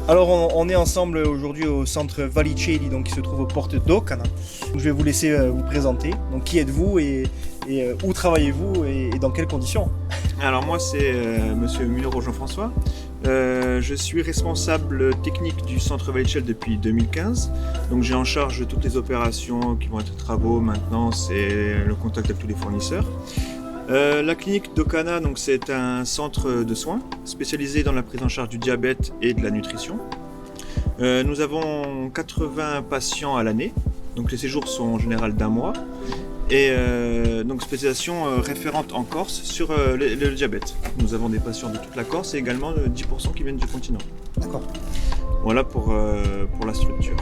Alors on est ensemble aujourd'hui au centre Valicelli, donc qui se trouve aux portes d'Ocana. Je vais vous laisser vous présenter. Donc qui êtes-vous et où travaillez-vous et dans quelles conditions? Alors moi c'est Monsieur Mulero Jean-François. Je suis responsable technique du centre Valicelli depuis 2015. Donc j'ai en charge toutes les opérations qui vont être travaux, maintenance et le contact avec tous les fournisseurs. La clinique d'Ocana, donc c'est un centre de soins spécialisé dans la prise en charge du diabète et de la nutrition. Nous avons 80 patients à l'année, donc les séjours sont en général d'un mois. Et donc spécialisation référente en Corse sur le diabète. Nous avons des patients de toute la Corse et également 10% qui viennent du continent. D'accord. Voilà pour la structure.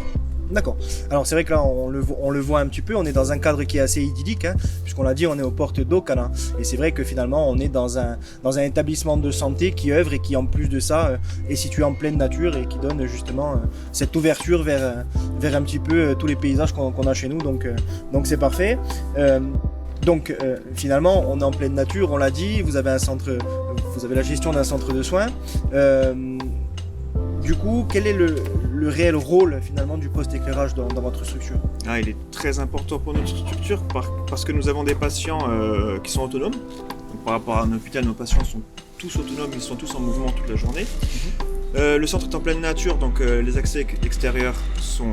D'accord. Alors c'est vrai que là on le voit un petit peu, on est dans un cadre qui est assez idyllique, hein, puisqu'on l'a dit, on est aux portes d'Ocana. Et c'est vrai que finalement on est dans un établissement de santé qui œuvre et qui en plus de ça est situé en pleine nature et qui donne justement cette ouverture vers un petit peu tous les paysages qu'on a chez nous. Donc c'est parfait. Finalement on est en pleine nature, on l'a dit, vous avez la gestion d'un centre de soins. Du coup, quel est le réel rôle finalement du poste éclairage dans votre structure? Il est très important pour notre structure parce que nous avons des patients qui sont autonomes. Donc, par rapport à un hôpital, nos patients sont tous autonomes, ils sont tous en mouvement toute la journée. Le centre est en pleine nature, donc les accès extérieurs se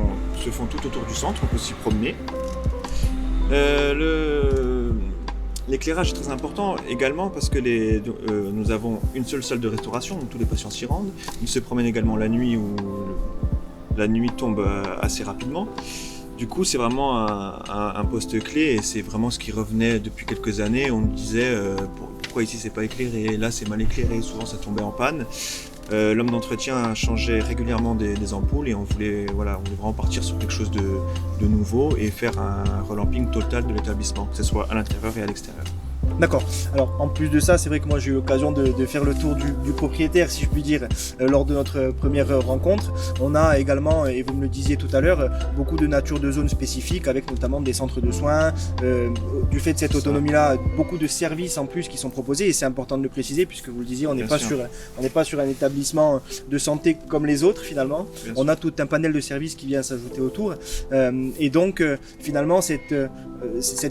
font tout autour du centre, on peut s'y promener. L'éclairage est très important également parce que nous avons une seule salle de restauration où tous les patients s'y rendent. Ils se promènent également la nuit où la nuit tombe assez rapidement. Du coup, c'est vraiment un poste clé et c'est vraiment ce qui revenait depuis quelques années. On nous disait pourquoi ici c'est pas éclairé, là c'est mal éclairé, souvent ça tombait en panne. L'homme d'entretien changeait régulièrement des ampoules et on voulait vraiment partir sur quelque chose de nouveau et faire un relamping total de l'établissement, que ce soit à l'intérieur et à l'extérieur. D'accord. Alors en plus de ça, c'est vrai que moi j'ai eu l'occasion de faire le tour du propriétaire, si je puis dire, lors de notre première rencontre. On a également, et vous me le disiez tout à l'heure, beaucoup de nature de zones spécifiques, avec notamment des centres de soins. Du fait de cette autonomie-là, beaucoup de services en plus qui sont proposés, et c'est important de le préciser, puisque vous le disiez, on n'est pas sur un établissement de santé comme les autres finalement. On a tout un panel de services qui vient s'ajouter autour. Et donc finalement cette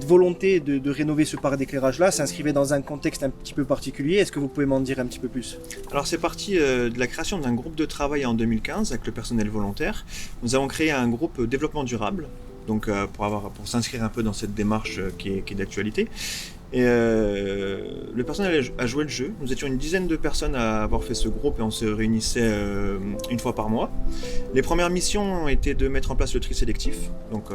volonté de rénover ce parc d'éclairage-là s'inscrivait dans un contexte un petit peu particulier. Est-ce que vous pouvez m'en dire un petit peu plus? Alors c'est parti de la création d'un groupe de travail en 2015 avec le personnel volontaire. Nous avons créé un groupe développement durable, donc pour s'inscrire un peu dans cette démarche qui est d'actualité. Et le personnel a joué le jeu. Nous étions une dizaine de personnes à avoir fait ce groupe et on se réunissait une fois par mois. Les premières missions étaient de mettre en place le tri sélectif, donc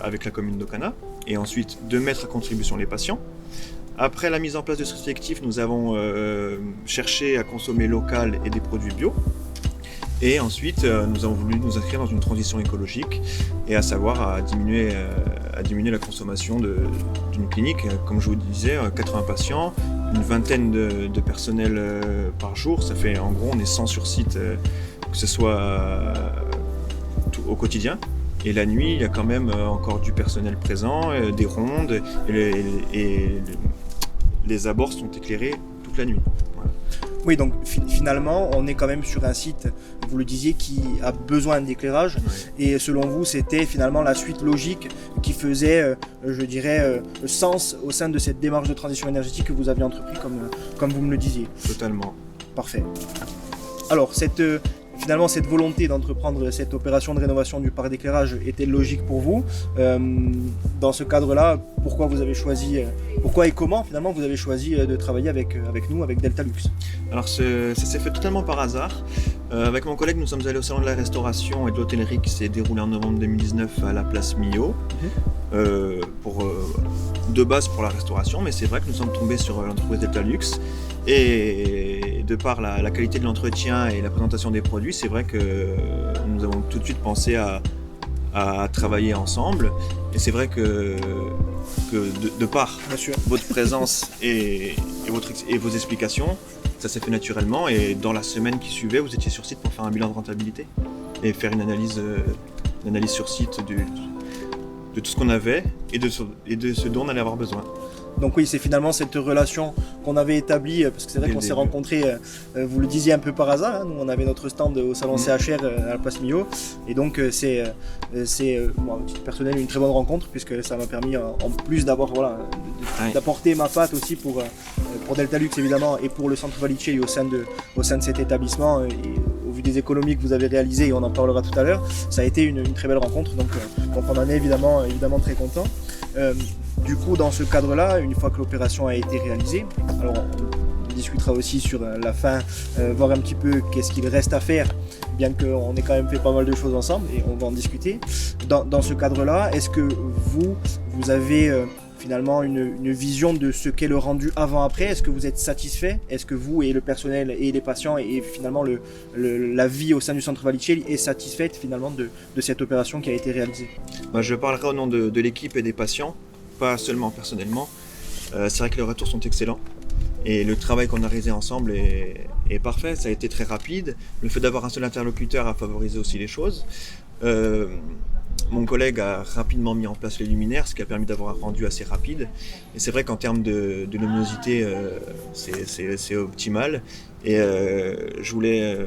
avec la commune d'Ocana, et ensuite de mettre à contribution les patients. Après la mise en place de ce tri sélectif, nous avons cherché à consommer local et des produits bio. Et ensuite, nous avons voulu nous inscrire dans une transition écologique et à savoir à diminuer la consommation d'une clinique. Comme je vous disais, 80 patients, une vingtaine de personnels par jour. Ça fait en gros, on est 100 sur site, que ce soit au quotidien. Et la nuit, il y a quand même encore du personnel présent, des rondes, et les abords sont éclairés toute la nuit. Voilà. Oui, donc finalement, on est quand même sur un site, vous le disiez, qui a besoin d'éclairage. Ouais. Et selon vous, c'était finalement la suite logique qui faisait, je dirais, sens au sein de cette démarche de transition énergétique que vous aviez entrepris, comme vous me le disiez. Totalement. Parfait. Alors, finalement, cette volonté d'entreprendre cette opération de rénovation du parc d'éclairage était logique pour vous. Dans ce cadre-là, pourquoi et comment finalement vous avez choisi de travailler avec nous, avec Delta Luxe? Alors ça s'est fait totalement par hasard. Avec mon collègue, nous sommes allés au salon de la restauration et de l'hôtellerie qui s'est déroulé en novembre 2019 à la place Millau, de base pour la restauration, mais c'est vrai que nous sommes tombés sur l'entreprise Delta Luxe. Et de par la qualité de l'entretien et la présentation des produits, c'est vrai que nous avons tout de suite pensé à travailler ensemble. Et c'est vrai que de par votre présence et vos explications, ça s'est fait naturellement. Et dans la semaine qui suivait, vous étiez sur site pour faire un bilan de rentabilité et faire une analyse sur site de tout ce qu'on avait et de ce dont on allait avoir besoin. Donc oui, c'est finalement cette relation qu'on avait établie, parce que c'est vrai qu'on s'est rencontrés, vous le disiez un peu par hasard, hein, nous on avait notre stand au salon CHR à la place Millau, et donc c'est moi, à titre personnel, une très bonne rencontre, puisque ça m'a permis, en plus d'avoir d'apporter ma patte aussi pour Deltalux évidemment, et pour le centre Valicelli au sein de cet établissement, et au vu des économies que vous avez réalisées, et on en parlera tout à l'heure, ça a été une très belle rencontre, donc on en est évidemment très content. Du coup, dans ce cadre-là, une fois que l'opération a été réalisée, alors on discutera aussi sur la fin, voir un petit peu qu'est-ce qu'il reste à faire, bien qu'on ait quand même fait pas mal de choses ensemble, et on va en discuter. Dans ce cadre-là, est-ce que vous avez finalement une vision de ce qu'est le rendu avant-après? Est-ce que vous êtes satisfait? Est-ce que vous et le personnel et les patients et finalement la vie au sein du centre Valicelli est satisfaite finalement de cette opération qui a été réalisée? Je parlerai au nom de l'équipe et des patients, pas seulement personnellement. C'est vrai que les retours sont excellents et le travail qu'on a réalisé ensemble est parfait. Ça a été très rapide. Le fait d'avoir un seul interlocuteur a favorisé aussi les choses. Mon collègue a rapidement mis en place les luminaires, ce qui a permis d'avoir un rendu assez rapide. Et c'est vrai qu'en termes de luminosité, c'est optimal. Et je voulais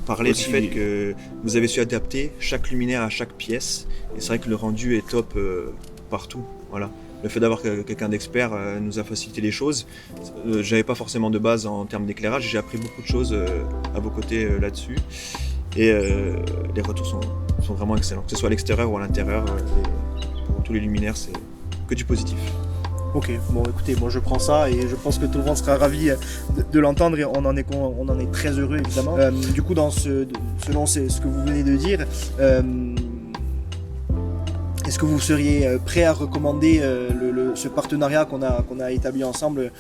parler du fait que vous avez su adapter chaque luminaire à chaque pièce. Et c'est vrai que le rendu est top partout. Voilà. Le fait d'avoir quelqu'un d'expert nous a facilité les choses. J'avais pas forcément de base en termes d'éclairage. J'ai appris beaucoup de choses à vos côtés là-dessus. Et les retours sont vraiment excellents, que ce soit à l'extérieur ou à l'intérieur. Pour tous les luminaires, c'est que du positif. Ok, bon écoutez, je prends ça et je pense que tout le monde sera ravi de l'entendre, et on en est très heureux évidemment. Du coup, selon ce que vous venez de dire, est-ce que vous seriez prêt à recommander ce partenariat qu'on a établi ensemble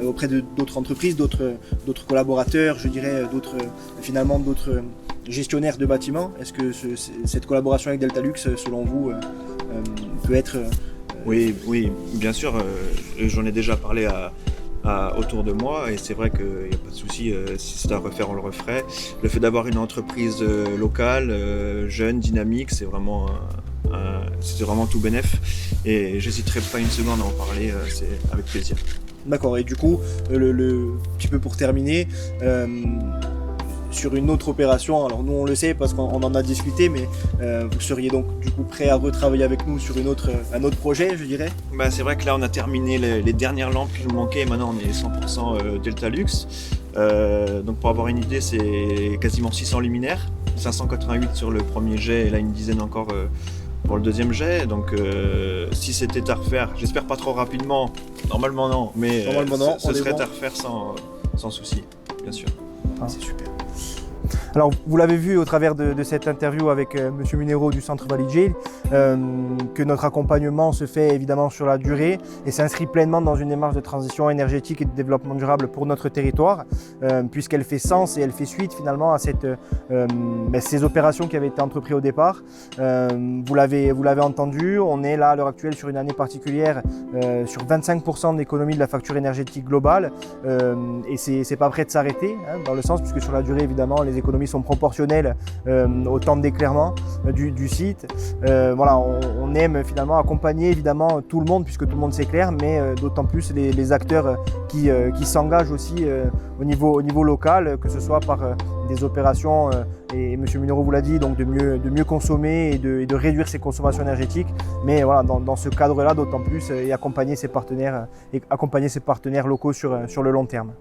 auprès d'autres entreprises, d'autres collaborateurs, je dirais, d'autres gestionnaires de bâtiments? Est-ce que cette collaboration avec Deltalux, selon vous, peut être... Oui, bien sûr. J'en ai déjà parlé autour de moi, et c'est vrai qu'il n'y a pas de souci. Si c'est à refaire, on le referait. Le fait d'avoir une entreprise locale, jeune, dynamique, c'est vraiment tout bénef, et j'hésiterai pas une seconde à en parler, c'est avec plaisir. D'accord, et du coup, un petit peu pour terminer, sur une autre opération, alors nous on le sait parce qu'on en a discuté, mais vous seriez donc du coup prêt à retravailler avec nous sur un autre projet, je dirais? C'est vrai que là on a terminé les dernières lampes qui nous manquaient, et maintenant on est 100% Deltalux. Donc pour avoir une idée, c'est quasiment 600 luminaires, 588 sur le premier jet, et là une dizaine encore pour le deuxième jet. Donc si c'était à refaire, j'espère pas trop rapidement, normalement non, mais ce serait à refaire sans souci, bien sûr. C'est super. Alors, vous l'avez vu au travers de cette interview avec M. Munero du centre Valicelli, que notre accompagnement se fait évidemment sur la durée et s'inscrit pleinement dans une démarche de transition énergétique et de développement durable pour notre territoire, puisqu'elle fait sens et elle fait suite finalement à ces opérations qui avaient été entreprises au départ. Vous l'avez entendu, on est là à l'heure actuelle sur une année particulière, sur 25% d'économie de la facture énergétique globale, et c'est pas prêt de s'arrêter, hein, dans le sens, puisque sur la durée évidemment les économies sont proportionnelles au temps d'éclairement du site. Voilà, on aime finalement accompagner évidemment tout le monde, puisque tout le monde s'éclaire, mais d'autant plus les acteurs qui s'engagent aussi au niveau local, que ce soit par des opérations, et M. Munero vous l'a dit, donc de mieux consommer et de réduire ses consommations énergétiques, mais voilà, dans ce cadre-là d'autant plus, et accompagner ses partenaires locaux sur le long terme.